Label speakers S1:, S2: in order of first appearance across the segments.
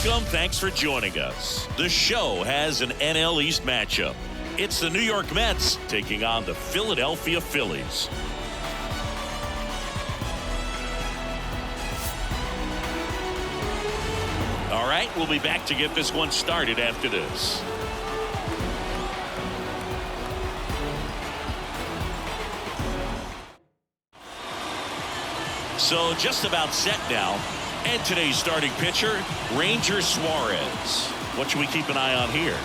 S1: Welcome. Thanks for joining us. The show has an NL East matchup. It's the New York Mets taking on the Philadelphia Phillies. All right, we'll be back to get this one started after this. So just about set now. And today's starting pitcher, Ranger Suarez. What should we keep an eye on here?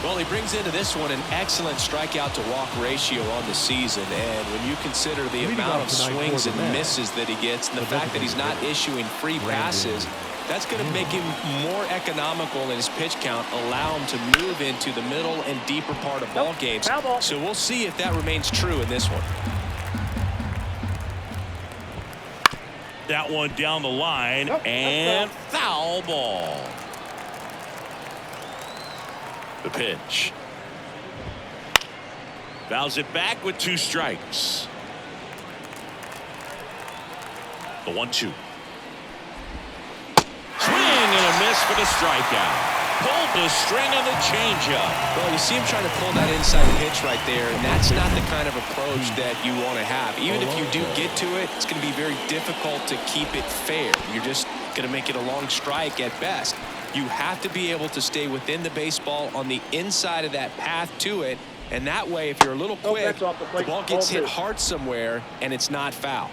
S2: Well, he brings into this one an excellent strikeout to walk ratio on the season. And when you consider the amount of swings and misses that he gets and the fact that he's not issuing free passes, that's going to make him more economical in his pitch count, allow him to move into the middle and deeper part of ball games. So we'll see if that remains true in this one.
S1: That one down the line, and foul ball. The pitch. Fouls it back with 2 strikes. The 1-2. Swing and a miss for the strikeout. Pulled the string on the changeup.
S2: Well, you see him trying to pull that inside pitch right there, and that's not the kind of approach that you want to have. Even if you do get to it, it's going to be very difficult to keep it fair. You're just going to make it a long strike at best. You have to be able to stay within the baseball on the inside of that path to it, and that way, if you're a little quick, the ball gets hit hard somewhere, and it's not foul.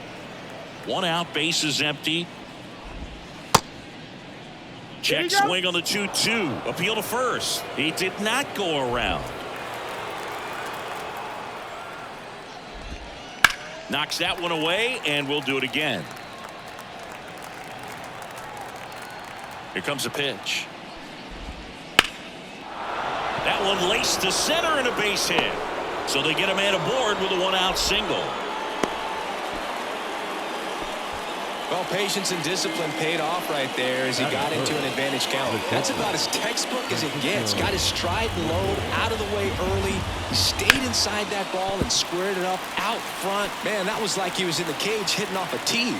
S1: 1 out, base is empty. Check swing on the 2-2. Appeal to first. He did not go around. Knocks that one away, and we'll do it again. Here comes a pitch. That one laced to center and a base hit. So they get a man aboard with a 1-out single.
S2: Well, patience and discipline paid off right there as he got into an advantage count. That's about as textbook as it gets. Got his stride and load out of the way early. Stayed inside that ball and squared it up out front. Man, that was like he was in the cage hitting off a tee.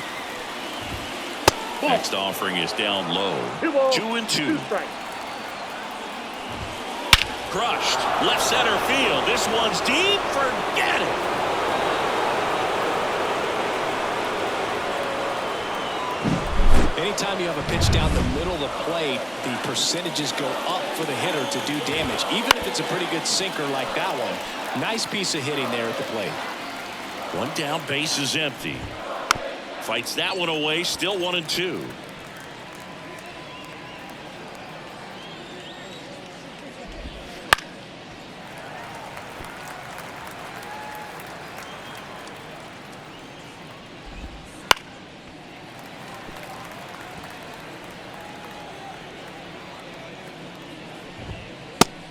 S1: Next offering is down low. 2-2. Crushed. Left center field. This one's deep. Forget it.
S2: Anytime you have a pitch down the middle of the plate, the percentages go up for the hitter to do damage, even if it's a pretty good sinker like that one. Nice piece of hitting there at the plate.
S1: 1 down, base is empty. Fights that one away, still 1-2.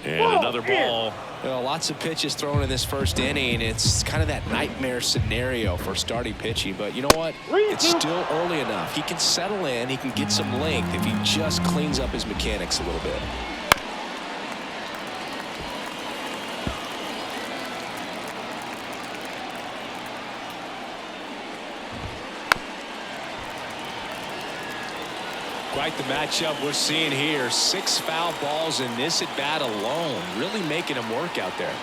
S1: And another ball.
S2: Well, lots of pitches thrown in this first inning. It's kind of that nightmare scenario for starting pitching. But you know what? It's still early enough. He can settle in. He can get some length if he just cleans up his mechanics a little bit. Quite the matchup we're seeing here. 6 foul balls in this at bat alone, really making him work out there.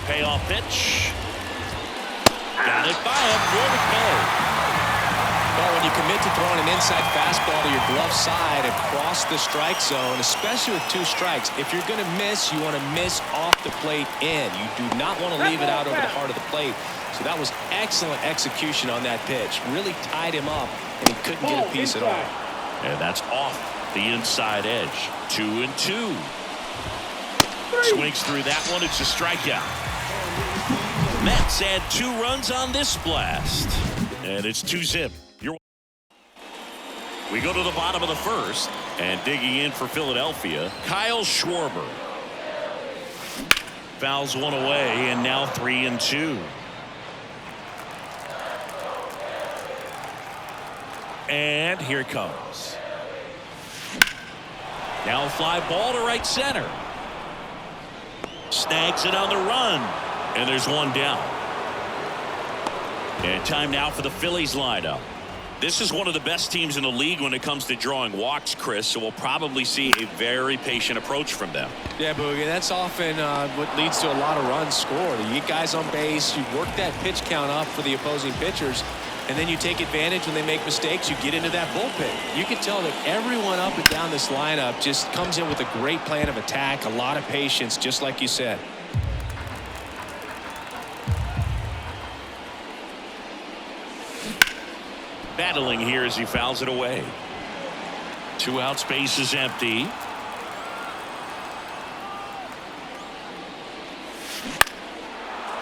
S1: Payoff pitch. Got it by him for the K.
S2: Well, when you commit to throwing an inside fastball to your glove side across the strike zone, especially with 2 strikes, if you're going to miss, you want to miss off the plate in. You do not want to leave it out over the heart of the plate. So that was excellent execution on that pitch. Really tied him up, and he couldn't get a piece at all.
S1: And that's off the inside edge. 2-2. Swings through that one. It's a strikeout. Mets add 2 runs on this blast. And it's 2-zip. We go to the bottom of the first, and digging in for Philadelphia, Kyle Schwarber. Fouls one away, and now 3-2. And here it comes. Now a fly ball to right center. Snags it on the run, and there's one down. And time now for the Phillies lineup. This is one of the best teams in the league when it comes to drawing walks, Chris, so we'll probably see a very patient approach from them.
S2: Yeah, Boogie, that's often what leads to a lot of runs scored. You get guys on base, you work that pitch count up for the opposing pitchers, and then you take advantage when they make mistakes. You get into that bullpen. You can tell that everyone up and down this lineup just comes in with a great plan of attack, a lot of patience, just like you said.
S1: Battling here as he fouls it away. 2 outs, base is empty.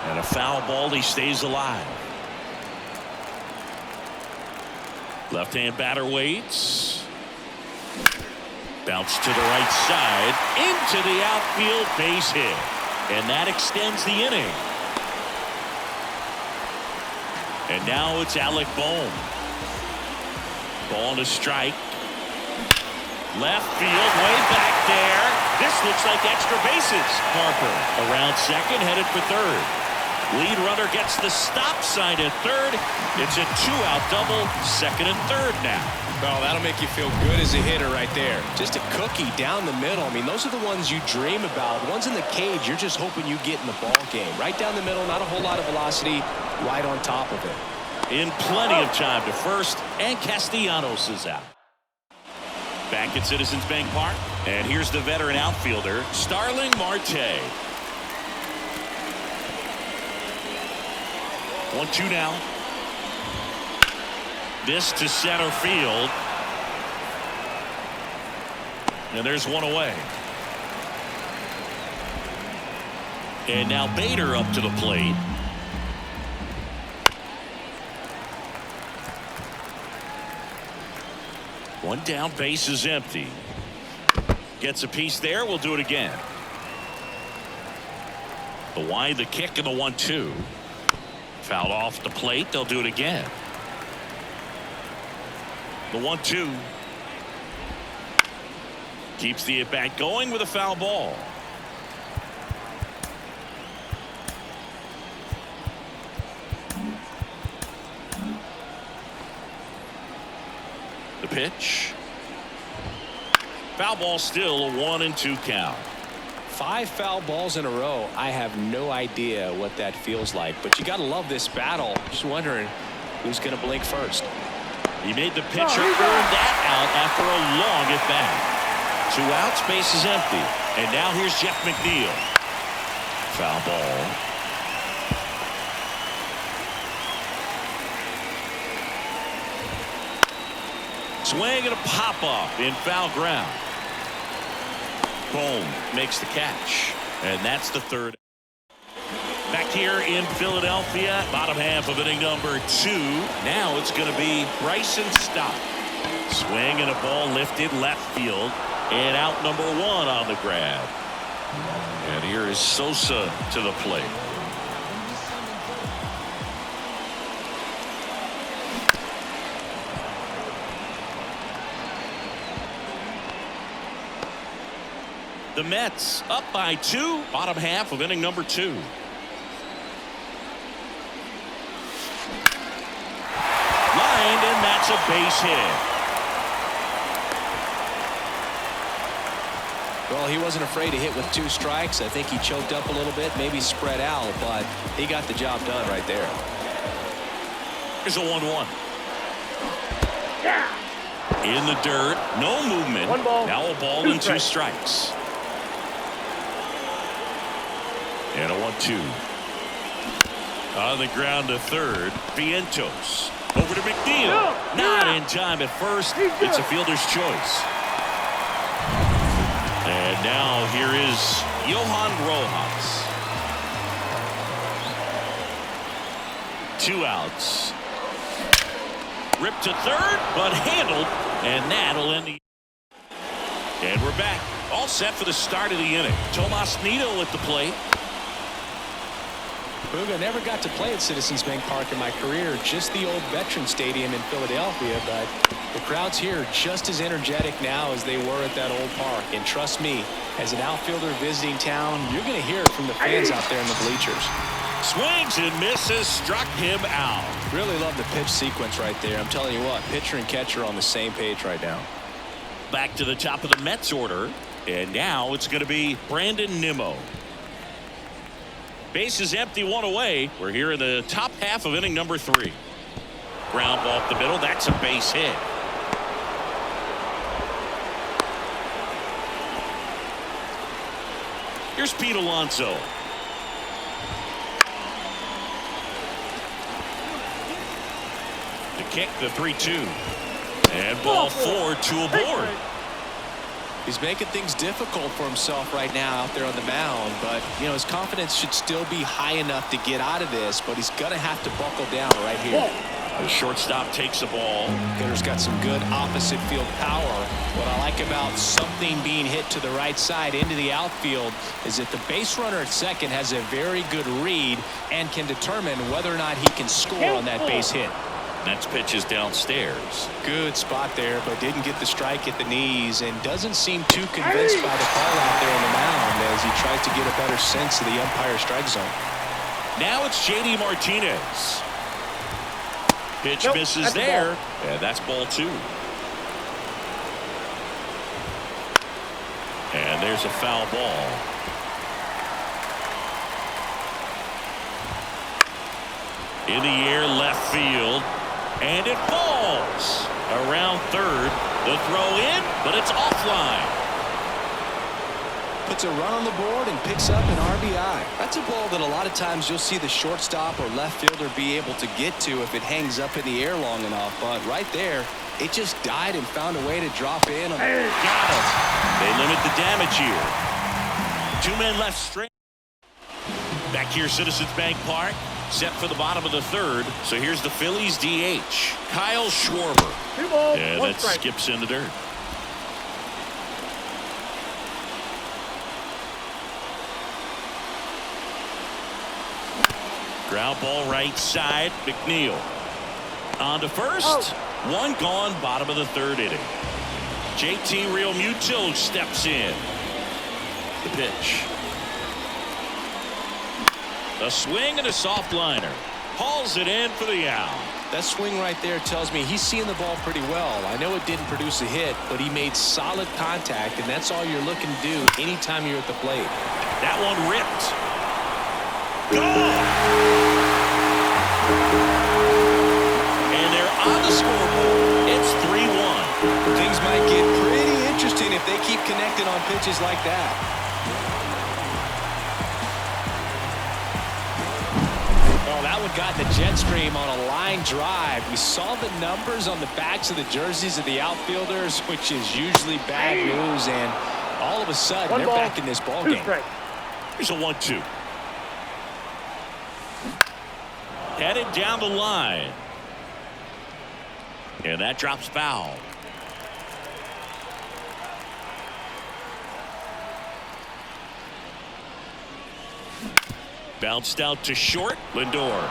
S1: And a foul ball, he stays alive. Left-hand batter waits. Bounce to the right side. Into the outfield, base hit. And that extends the inning. And now it's Alec Bohm. Ball and a strike. Left field, way back there. This looks like extra bases. Harper around second, headed for third. Lead runner gets the stop sign at third. It's a 2-out double, second and third now.
S2: Well, that'll make you feel good as a hitter right there. Just a cookie down the middle. I mean, those are the ones you dream about. Ones in the cage, you're just hoping you get in the ball game. Right down the middle, not a whole lot of velocity, right on top of it.
S1: In plenty of time to first, and Castellanos is out. Back at Citizens Bank Park, and here's the veteran outfielder, Starling Marte. 1-2 now. This to center field. And there's one away. And now Bader up to the plate. One down, base is empty. Gets a piece there. We'll do it again. The wide, the kick, and the 1-2. Fouled off the plate. They'll do it again. The 1-2. Keeps the at-bat going with a foul ball. The pitch. Foul ball, still a 1-2 count.
S2: 5 foul balls in a row. I have no idea what that feels like, but you got to love this battle. Just wondering who's going to blink first.
S1: He made the pitcher earn that out after a long at bat. 2 outs, base is empty. And now here's Jeff McNeil. Foul ball. Swing and a pop-up in foul ground. Bohm makes the catch. And that's the third. Back here in Philadelphia, bottom half of inning number 2. Now it's going to be Bryson Stott. Swing and a ball lifted left field. And out number 1 on the grab. And here is Sosa to the plate. The Mets up by 2, bottom half of inning number 2. Lined, and that's a base hit.
S2: Well, he wasn't afraid to hit with 2 strikes. I think he choked up a little bit, maybe spread out, but he got the job done right there.
S1: Here's a 1-1. In the dirt, no movement.
S3: 1 ball.
S1: Now a ball and 2 strikes. And a 1-2. On the ground to third, Vientos. Over to McNeil. Not in time at first. It's a fielder's choice. And now here is Johan Rojas. 2 outs. Ripped to third, but handled. And that'll end the. And we're back. All set for the start of the inning. Tomas Nido at the plate.
S2: Booga, never got to play at Citizens Bank Park in my career, just the old Veteran Stadium in Philadelphia, but the crowds here just as energetic now as they were at that old park. And trust me, as an outfielder visiting town, you're going to hear it from the fans out there in the bleachers.
S1: Swings and misses, struck him out.
S2: Really love the pitch sequence right there. I'm telling you what, pitcher and catcher are on the same page right now.
S1: Back to the top of the Mets order, and now it's going to be Brandon Nimmo. Base is empty, one away. We're here in the top half of inning number 3. Ground ball up the middle. That's a base hit. Here's Pete Alonso. To kick the 3-2. And ball 4, 2 aboard.
S2: He's making things difficult for himself right now out there on the mound, but you know his confidence should still be high enough to get out of this, but he's gonna have to buckle down right here.
S1: The shortstop takes the ball.
S2: Hitter's got some good opposite field power. What I like about something being hit to the right side into the outfield is that the base runner at second has a very good read and can determine whether or not he can score on that base hit.
S1: That's pitches downstairs.
S2: Good spot there, but didn't get the strike at the knees and doesn't seem too convinced by the call out there on the mound as he tries to get a better sense of the umpire strike zone.
S1: Now it's J.D. Martinez. Pitch misses there, and that's ball 2. And there's a foul ball. In the air, left field. And it falls around third. The throw in, but it's offline.
S2: Puts a run on the board and picks up an RBI. That's a ball that a lot of times you'll see the shortstop or left fielder be able to get to if it hangs up in the air long enough. But right there, it just died and found a way to drop in.
S1: Got it. They limit the damage here. 2 men left straight. Back here, Citizens Bank Park. Set for the bottom of the 3rd. So here's the Phillies DH, Kyle Schwarber. And that skips in the dirt. Ground ball right side. McNeil on to first. 1 gone, bottom of the 3rd inning. JT Realmuto steps in. The pitch. A swing and a soft liner. Hauls it in for the out.
S2: That swing right there tells me he's seeing the ball pretty well. I know it didn't produce a hit, but he made solid contact, and that's all you're looking to do anytime you're at the plate.
S1: That one ripped. Gone! And they're on the scoreboard. It's 3-1.
S2: Things might get pretty interesting if they keep connecting on pitches like that. That one got in the jet stream on a line drive. We saw the numbers on the backs of the jerseys of the outfielders, which is usually bad news, and all of a sudden they're back in this ball game.
S1: Here's a 1-2. Headed down the line. And that drops foul. Bounced out to short. Lindor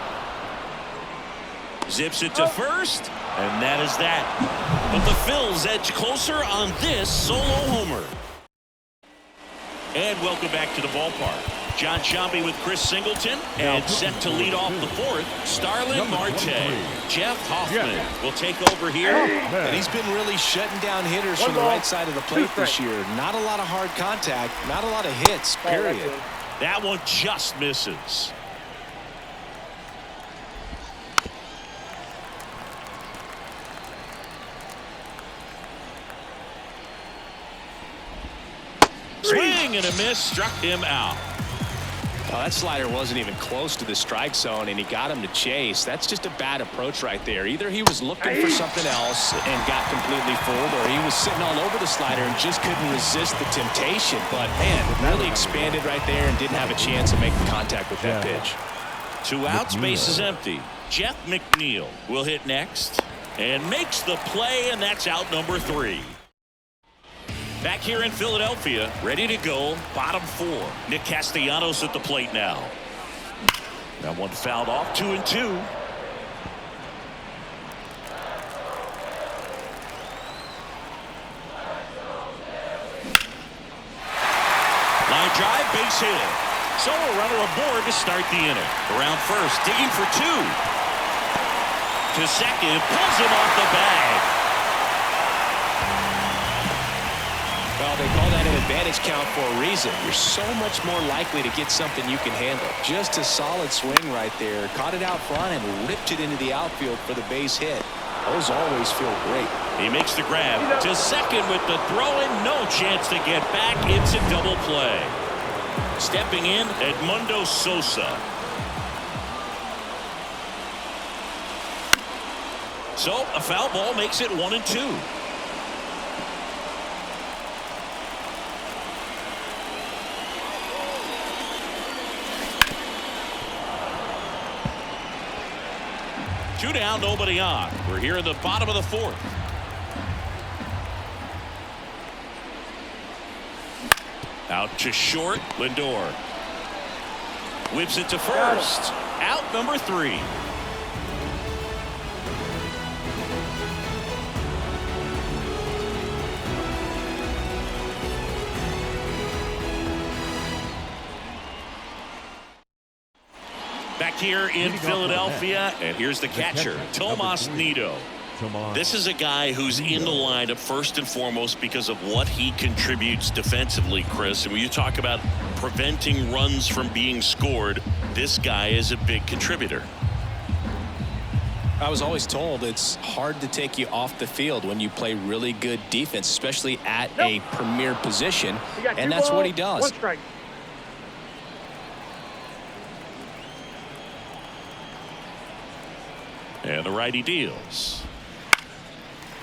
S1: zips it to first, and that is that. But the Phils edge closer on this solo homer. And welcome back to the ballpark. John Sciambi with Chris Singleton, and set to lead off the 4th, Starlin Marte. Jeff Hoffman will take over here.
S2: And he's been really shutting down hitters from the right side of the plate this year. Not a lot of hard contact, not a lot of hits, period.
S1: That one just misses. Swing and a miss, struck him out.
S2: That slider wasn't even close to the strike zone, and he got him to chase. That's just a bad approach right there. Either he was looking for something else and got completely fooled, or he was sitting all over the slider and just couldn't resist the temptation. But, man, it really expanded right there and didn't have a chance of making contact with that pitch.
S1: 2 outs, base is empty. Jeff McNeil will hit next and makes the play, and that's out number 3. Back here in Philadelphia, ready to go, bottom 4. Nick Castellanos at the plate now. That one fouled off, 2-2. Line drive, base hit. So a runner aboard to start the inning. Around first, digging for two. To second, pulls him off the bag.
S2: Well, they call that an advantage count for a reason. You're so much more likely to get something you can handle. Just a solid swing right there. Caught it out front and ripped it into the outfield for the base hit. Those always feel great.
S1: He makes the grab to second with the throw in. No chance to get back. It's a double play. Stepping in, Edmundo Sosa. So a foul ball makes it 1-2. Two down, nobody on. We're here in the bottom of the fourth. Out to short, Lindor. Whips it to first. Out number 3. Back here in Philadelphia, and here's the catcher, Tomas Nido. This is a guy who's in the lineup first and foremost because of what he contributes defensively, Chris. And when you talk about preventing runs from being scored, this guy is a big contributor.
S2: I was always told it's hard to take you off the field when you play really good defense, especially at a premier position, and that's what he does.
S3: 1 strike.
S1: And the righty deals.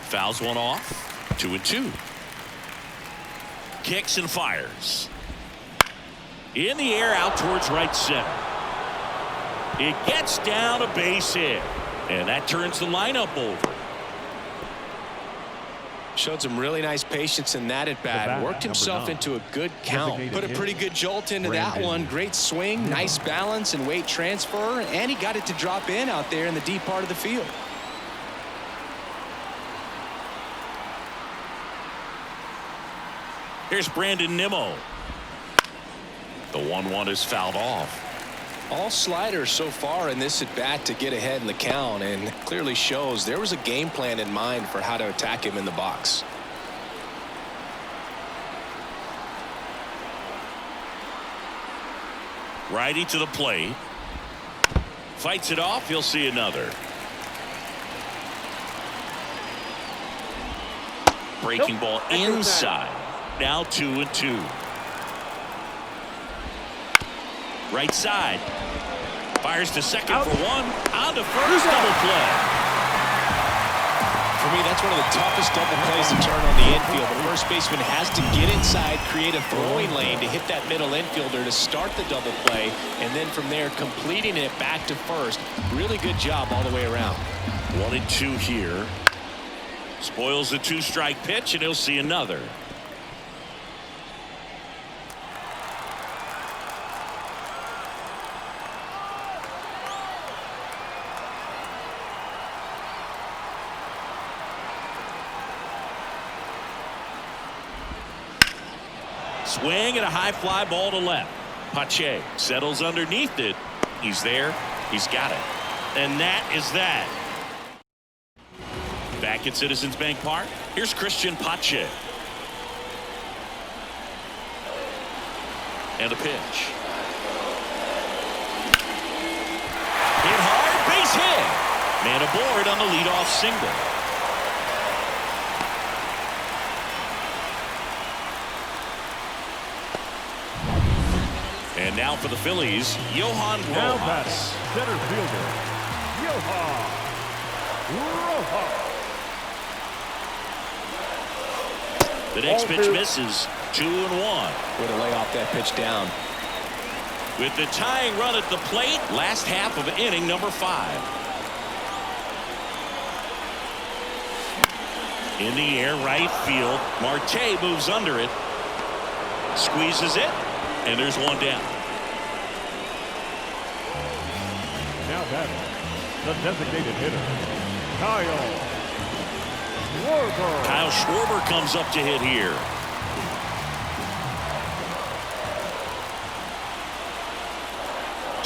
S1: Fouls one off. 2-2. Kicks and fires. In the air out towards right center. It gets down a base hit. And that turns the lineup over.
S2: Showed some really nice patience in that at bat. Worked himself into a good count. Put a pretty good jolt into that one. Great swing, nice balance and weight transfer, and he got it to drop in out there in the deep part of the field.
S1: Here's Brandon Nimmo. The 1-1 is fouled off.
S2: All sliders so far in this at bat to get ahead in the count, and clearly shows there was a game plan in mind for how to attack him in the box.
S1: Righty to the plate. Fights it off. He'll see another. Breaking ball inside. Now 2-2. Right side. Fires to second for one. On to first. Double play.
S2: For me, that's one of the toughest double plays to turn on the infield. The first baseman has to get inside, create a throwing lane to hit that middle infielder to start the double play, and then from there completing it back to first. Really good job all the way around.
S1: 1-2 here. Spoils the 2-strike pitch, and he'll see another. Swing and a high fly ball to left. Pache settles underneath it. He's there. He's got it. And that is that. Back at Citizens Bank Park, here's Christian Pache. And a pitch. Hit hard, base hit. Man aboard on the leadoff single. And now for the Phillies, Johan Rojas.
S3: Center fielder, Johan Rojas.
S1: The next pitch misses. 2-1.
S2: Way to lay off that pitch down.
S1: With the tying run at the plate, last half of inning number 5. In the air, right field. Marte moves under it. Squeezes it. And there's one down.
S3: Now batting, the designated hitter, Kyle Schwarber.
S1: Kyle Schwarber comes up to hit here.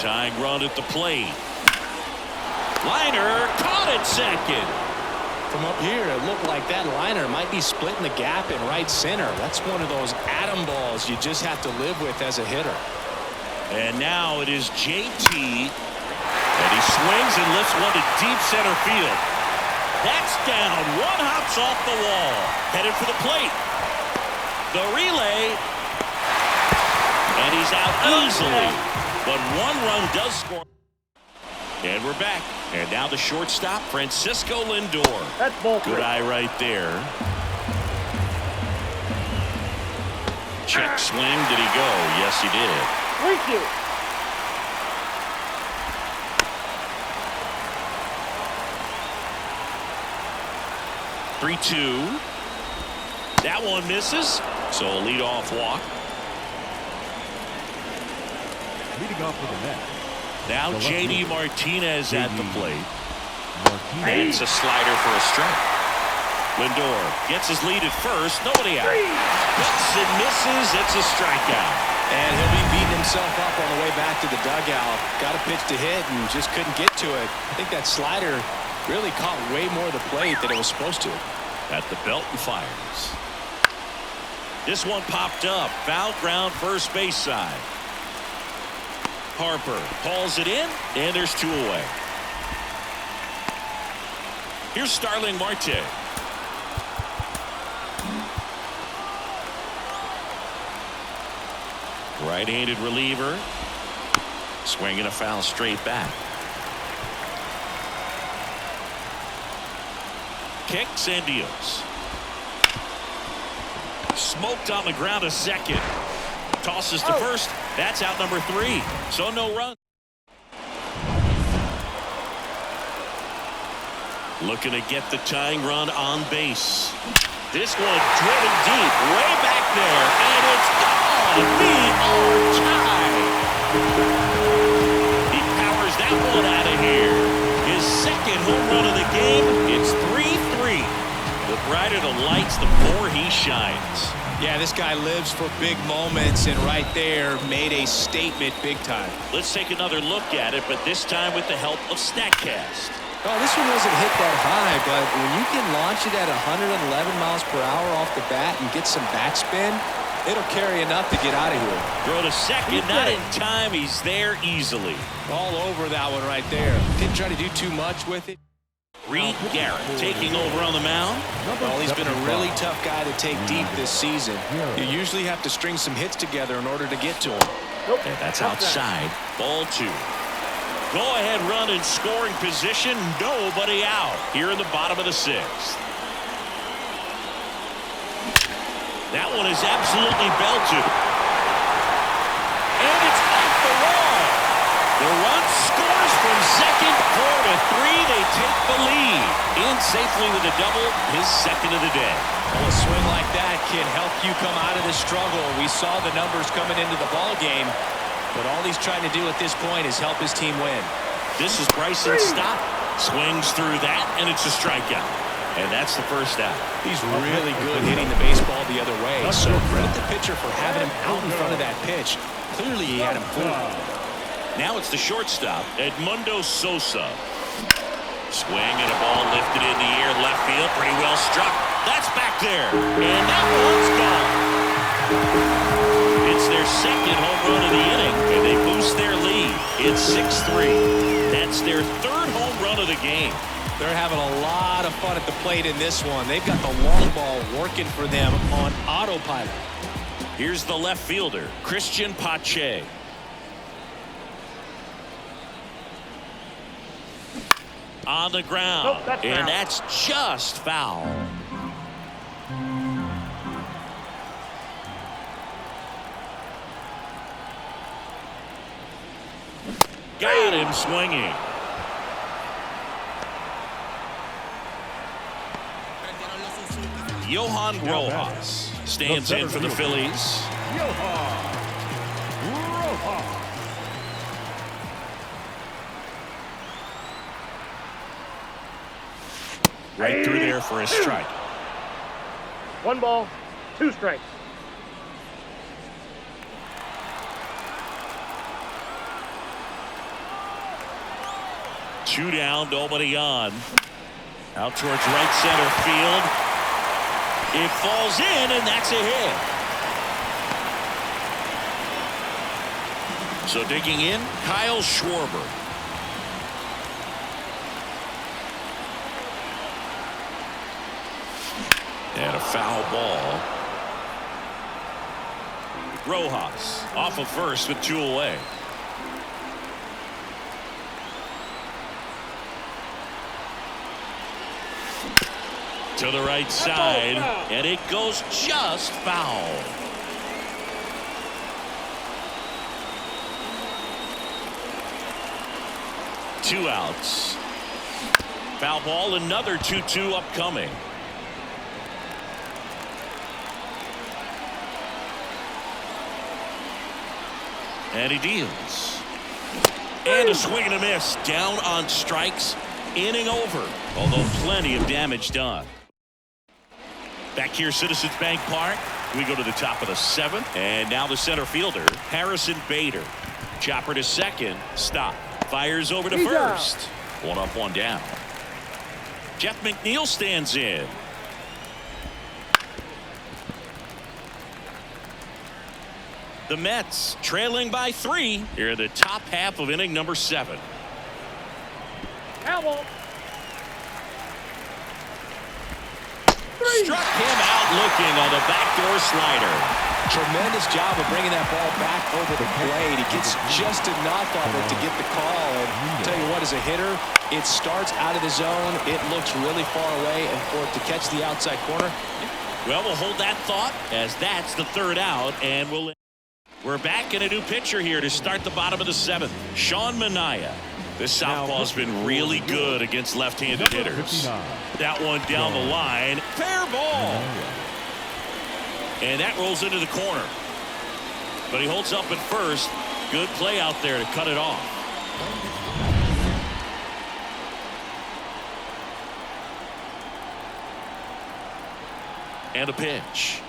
S1: Tying run at the plate. Liner caught at second.
S2: From up here, it looked like that liner might be splitting the gap in right center. That's one of those atom balls you just have to live with as a hitter.
S1: And now it is JT. And he swings and lifts one to deep center field. That's down. One hops off the wall. Headed for the plate. The relay. And he's out easily. But one run does score. And we're back. And now the shortstop, Francisco Lindor.
S3: That's ball
S1: Good eye right there. Check swing. Did he go? Yes, he did.
S3: Thank you.
S1: Three-two. That one misses. So a leadoff walk.
S3: Leading off with the net.
S1: Now J.D. Martinez at the plate.
S3: Martinez.
S1: It's a slider for a strike. Lindor gets his lead at first. Nobody out. Hits and misses. It's a strikeout.
S2: And he'll be beating himself up on the way back to the dugout. Got a pitch to hit and just couldn't get to it. I think that slider really caught way more of the plate than it was supposed to.
S1: At the belt and fires. This one popped up. Foul ground first base side. Harper hauls it in, and there's two away. Here's Starling Marte. Right-handed reliever. Swinging a foul straight back. Kicks and deals. Smoked on the ground a second. Tosses to first. That's out number 3. So no run. Looking to get the tying run on base. This one driven deep, way back there, and it's gone. We are tied. He powers that one out of here. His second home run of the game. It's 3-3. The brighter the lights, the more he shines.
S2: Yeah, this guy lives for big moments, and right there made a statement big time.
S1: Let's take another look at it, but this time with the help of StatCast.
S2: Oh, this one wasn't hit that high, but when you can launch it at 111 miles per hour off the bat and get some backspin, it'll carry enough to get out of here.
S1: Throw to second, not in time. He's there easily.
S2: All over that one right there. Didn't try to do too much with it.
S1: Reed Garrett taking over on the mound.
S2: Well, he's been a really tough guy to take deep this season. You usually have to string some hits together in order to get to him.
S1: And that's outside. Ball 2. Go-ahead run in scoring position. Nobody out here in the bottom of the 6th. That one is absolutely belted. And it's off the wall. The run scores from second. 4-3. They take the lead. In safely with a double. His second of the day.
S2: Well, a swing like that can help you come out of the struggle. We saw the numbers coming into the ball game. But all he's trying to do at this point is help his team win.
S1: This is Bryson's stop. Swings through that, and it's a strikeout. And that's the first out.
S2: He's really good hitting the baseball the other way. So credit the pitcher for having him out in front of that pitch. Clearly he had him fooled.
S1: Now it's the shortstop, Edmundo Sosa. Swing and a ball lifted in the air, left field, pretty well struck. That's back there. And that one's gone. It's their second home run of the inning, and they boost their lead. It's 6-3. That's their third home run of the game.
S2: They're having a lot of fun at the plate in this one. They've got the long ball working for them on autopilot.
S1: Here's the left fielder, Christian Pache. On the ground, and that's just foul. Got him swinging. Johan Rojas stands in for the Phillies.
S3: Johan Rojas.
S1: Right through there for a strike.
S3: 1 ball, 2 strikes.
S1: 2 down, nobody on. Out towards right center field. It falls in, and that's a hit. So digging in, Kyle Schwarber. And a foul ball. Rojas off of first with 2 away. To the right side, and it goes just foul. Two outs. Foul ball, another 2-2 upcoming. And he deals. And a swing and a miss. Down on strikes. Inning over. Although plenty of damage done. Back here, Citizens Bank Park. We go to the top of the 7th. And now the center fielder, Harrison Bader. Chopper to second. Stop. Fires over to first. 1 up, 1 down. Jeff McNeil stands in. The Mets trailing by 3 here in the top half of inning number 7. Struck him out looking on the backdoor slider.
S2: Tremendous job of bringing that ball back over the plate. He gets just enough of it to get the call. And tell you what, as a hitter, it starts out of the zone. It looks really far away, and for it to catch the outside corner.
S1: Well, we'll hold that thought as that's the 3rd out, and we're back in a new pitcher here to start the bottom of the 7th. Sean Manaea. This southpaw's been really good against left-handed hitters. That one down the line. Fair ball. And that rolls into the corner. But he holds up at first. Good play out there to cut it off. And a pitch.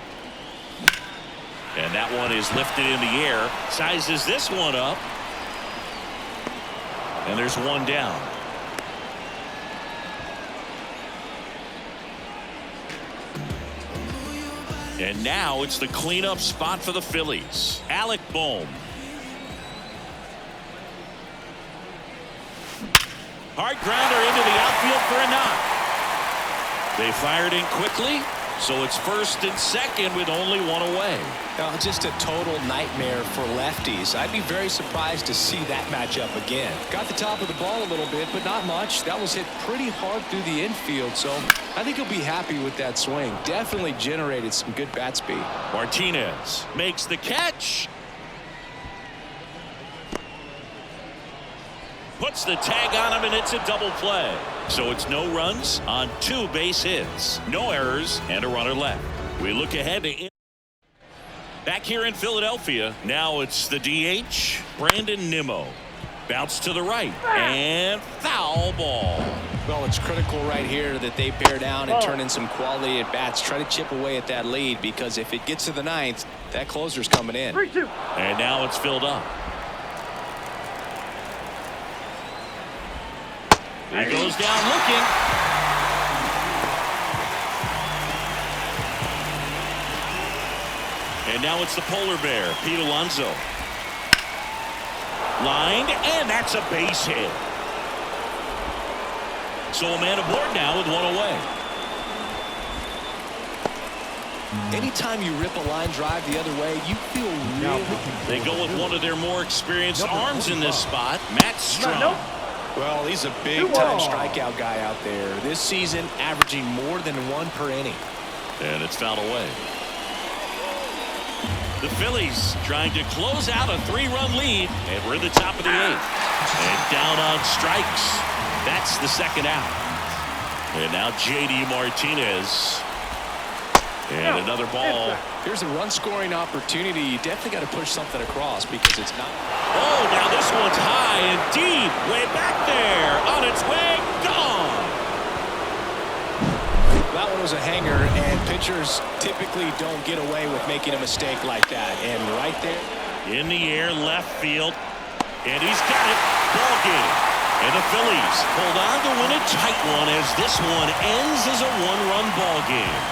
S1: And that one is lifted in the air. Sizes this one up. And there's 1 down. And now it's the cleanup spot for the Phillies. Alec Bohm. Hard grounder into the outfield for a knock. They fired in quickly. So it's 1st and 2nd with only 1 away.
S2: Just a total nightmare for lefties. I'd be very surprised to see that matchup again. Got the top of the ball a little bit, but not much. That was hit pretty hard through the infield, so I think he'll be happy with that swing. Definitely generated some good bat speed.
S1: Martinez makes the catch. Puts the tag on him, and it's a double play. So it's no runs on 2 base hits, no errors, and a runner left. We look ahead to back here in Philadelphia. Now it's the DH, Brandon Nimmo. Bounce to the right, and foul ball.
S2: Well, it's critical right here that they bear down and turn in some quality at bats. Try to chip away at that lead, because if it gets to the 9th, that closer's coming in.
S3: 3-2.
S1: And now it's filled up. He goes down looking. And now it's the polar bear, Pete Alonso. Lined, and that's a base hit. So a man aboard now with 1 away.
S2: Anytime you rip a line drive the other way, you feel really.
S1: They go with one of their more experienced arms in this spot, Matt Strom.
S2: Well, he's a big-time strikeout guy out there. This season, averaging more than 1 per inning.
S1: And it's fouled away. The Phillies trying to close out a 3-run lead, and we're in the top of the 8th. And down on strikes. That's the 2nd out. And now J.D. Martinez. And another ball.
S2: Here's a run-scoring opportunity. You definitely got to push something across, because it's not.
S1: Oh, now this one's high and deep. Way back there. On its way. Gone.
S2: That one was a hanger, and pitchers typically don't get away with making a mistake like that. And right there.
S1: In the air, left field. And he's got it. Ball game. And the Phillies hold on to win a tight one as this one ends as a one-run ball game.